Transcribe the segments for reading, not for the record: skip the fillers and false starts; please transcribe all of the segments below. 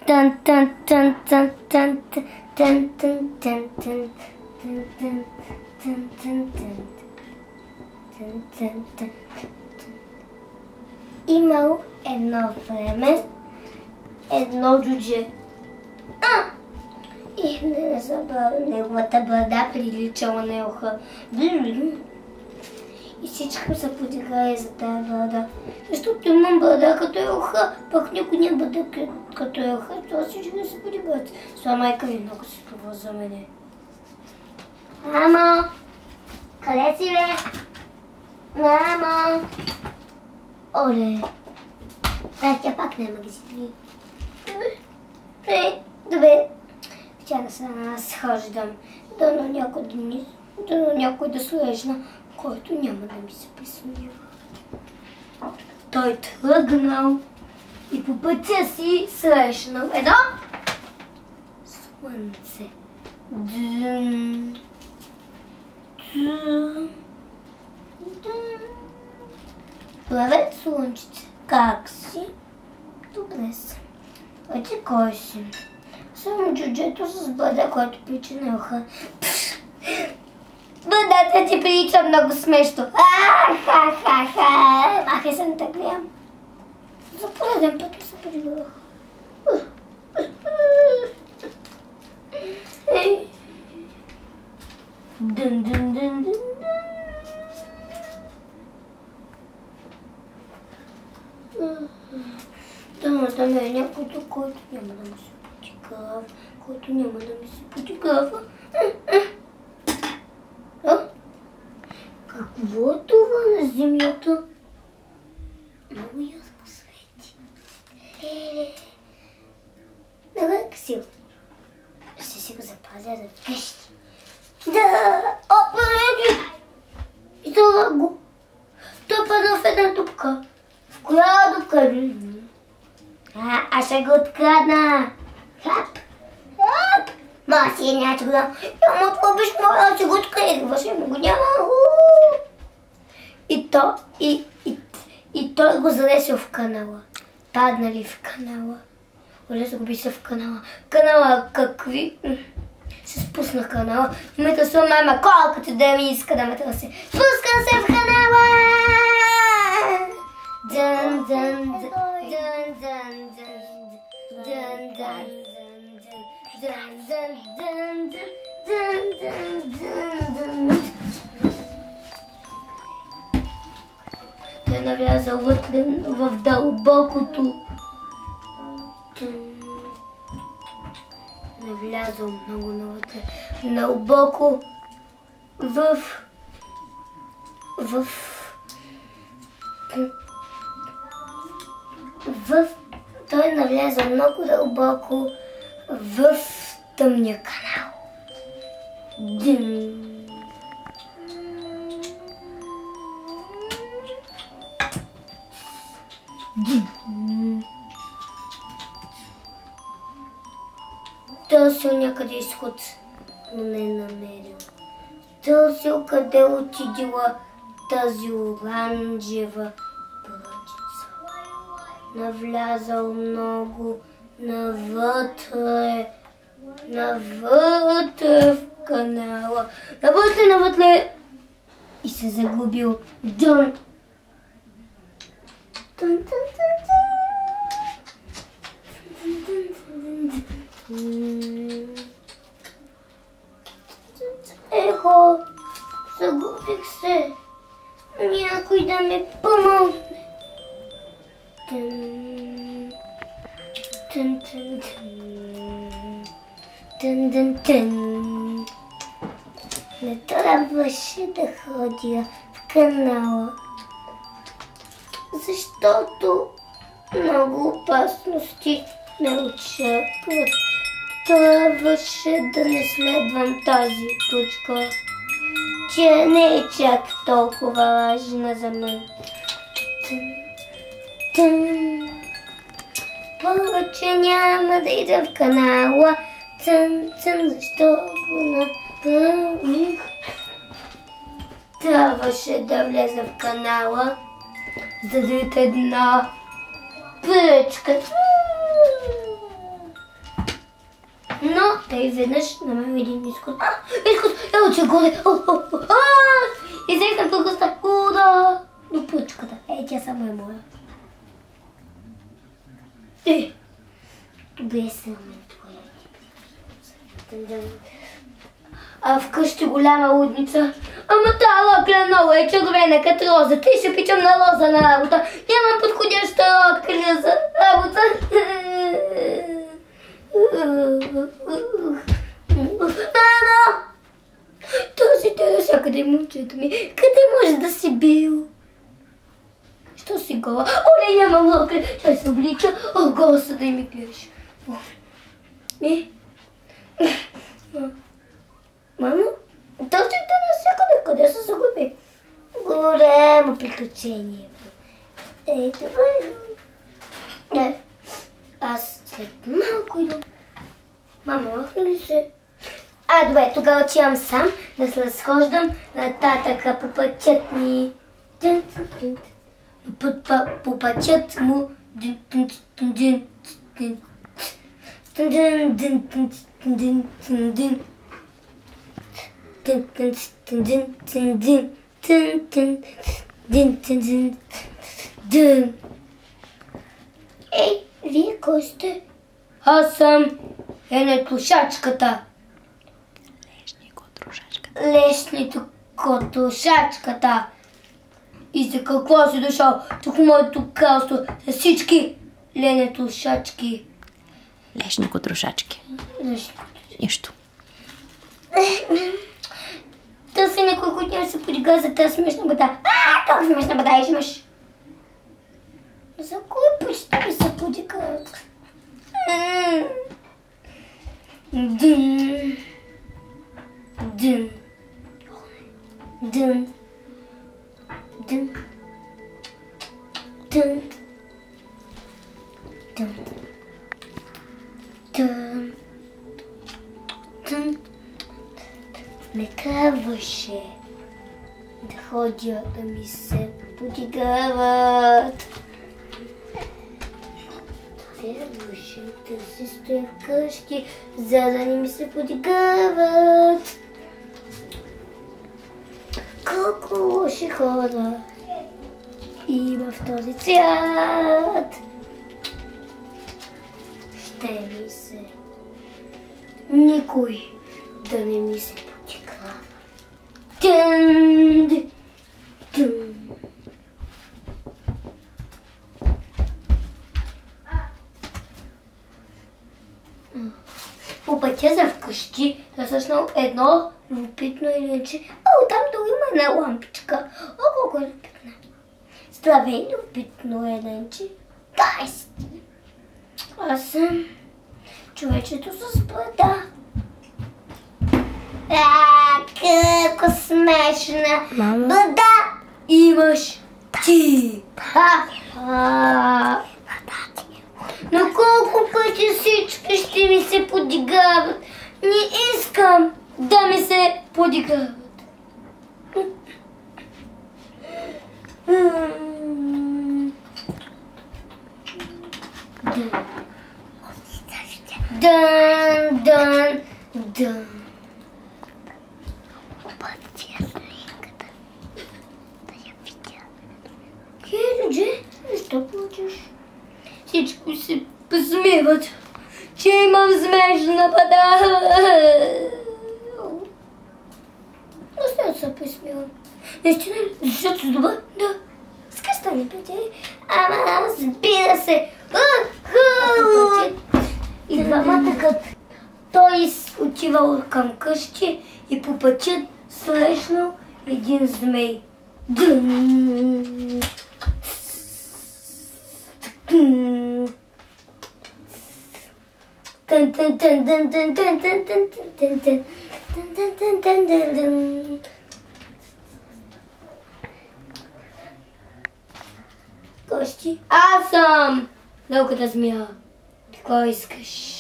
Тън, тън, тън, тън, тън, тън, тън, тън, тън, тън, тън, тън, тън, тън. Имал едно време едно джудже. И не забрал неговата брада, приличала на елха. И всички се подиграли за тази брада. Защото имам брада като елха, пък никой не бъде като елха. Това всички не се подиграт. Сва майка ми много си това за мене. Мамо! Къде си, бе? Мамо! Оле! Тя пак няма ги си ви. Добре. Вчера аз хождам. Дано някой да слежна, който няма да ми се присъединява. Той тръгнал и по пътя си срещнал едно слънце. Привет, слънчице. Как си? Добре съм. А ти кой си? Само джуджето с бъда, който прилича на елха. Бъдата ти прилича много смешно. Ха-ха-ха. Махай се на тъгвия. За пореден път ми се прибрах. Дън-дън-дън-дън. Там е някой тук, който няма да ми се потигава. Какво е това на земята? Много ясно свети. Давай, Ксил. Ще си го запазя за вкъщи. Да! Опа, еди! Изтълва го. Той падна в една дупка. В коя дупка? Аз ще го открадна. Хап! Хап! Ма си няма че го дам. Ама това биш моя, аз ще го открадна. Въобще му го няма. И той го залесил в канала. Паднали в канала. Оле, го биса в канала. Канала какви? Се спусна канала. В момента съм мама, колкото да ми иска да ме търси. Спускам се в канала! Дън, дън, дън, дън, дън, дън, дън, дън, дън, дън, дън, дън. Той навлязал вътре в дълбокото. Навлязал много навътре. Дълбоко той навлязал много дълбоко в тъмния канал. Търсил някъде изход, но не намерил. Търсил къде отидила тази оранжева пръчица. Навлязал много навътре в канала. Навътре и се загубил. Дън! Ехо, загубих се. Някой да ме помогне. Не трябваше да ходя в канала, защото много опасности ме очакват. Трябваше да не следвам тази точка. Тя не е чак толкова важна за мен. Повече няма да ида в канала. Защо го направих? Трябваше да влеза в канала, за да видя една пръчка. Те изведнъж намеря един изход. Изход! Ето че горе! И взех на гъста. Да! До пъчката. Тя само е моя. Добре се а вкъщи голяма лудница. Ама тая локля много е червена като роза. Ти ще пичам на роза на работа. Нямам подходяща локля за работа. Мама! Този те навсякъде е момчето ми. Къде може да си бил? Що си гола? Оле, нямам локля. Той се облича. Гола са да ми гледаш. Мамо, този те навсякъде, къде се загуби? Голямо приключение. Това е. Аз след малко идвам. Мамо, лахна ли се? Добре, тогава отивам сам да се разхождам нататъка по пътят ми. По пътят му. Ей, вие кой сте? Аз съм енетлушачката. Лешникотрушачката. И за какво си дошъл тук в моето кралство с всички ленетлушачки? Лешникотрушачки. Нищо. Търси някой, който не се подига за тази смешна бада. Как смешна бада имаш? За кой път ще ми се подигат? Дън. Дън. Дън. Дън. Дън. Дън. Дън. Дън. Не трябваше да ходя да ми се подигават. Трябваше да си стоя вкъщи, за да не ми се подигават. Колко лоши хора има в този свят. Ще ми се никой да не ми се подигава. Тън, тън. По пътя за вкъщи засъщнал едно любопитно иленче. Там долу има една лампичка. Колко е любопитна. Здравей, любопитно иленче. Аз съм човечето с брада. Колко смешна брада имаш ти. На колко пъти всички ще ми се подигават. Не искам да ми се подигават. Дън, дън, дън. Обадя сликата. Да я видя. Хеджи, защо плачеш? Всички се посмиват, че имам смешна бада. Аз не се посмивам. Наистина ли? Защото си добър? Да. Скъй стане пътя. Ама разбира се. И двамата като той отивал към къщи и по пътя срещнал един змей. Кости? Аз съм науката змия. Какво искаш?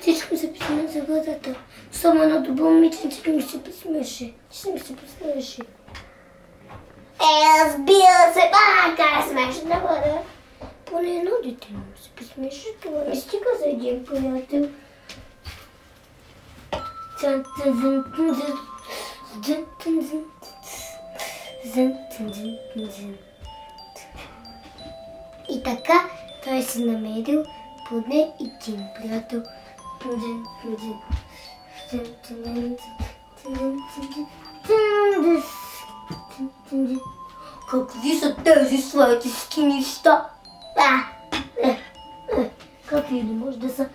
Всичко се посмеят за водата. Само едно добро момиченце ми се посмеше. Ще ми се посмеше. Разбира се, как е смешна вода. Поне едно дете Ти му се посмешиш, това не стига за един приятел. И така той си намерил поне един приятел. Какви са тези сладки неща? Какви не може да са?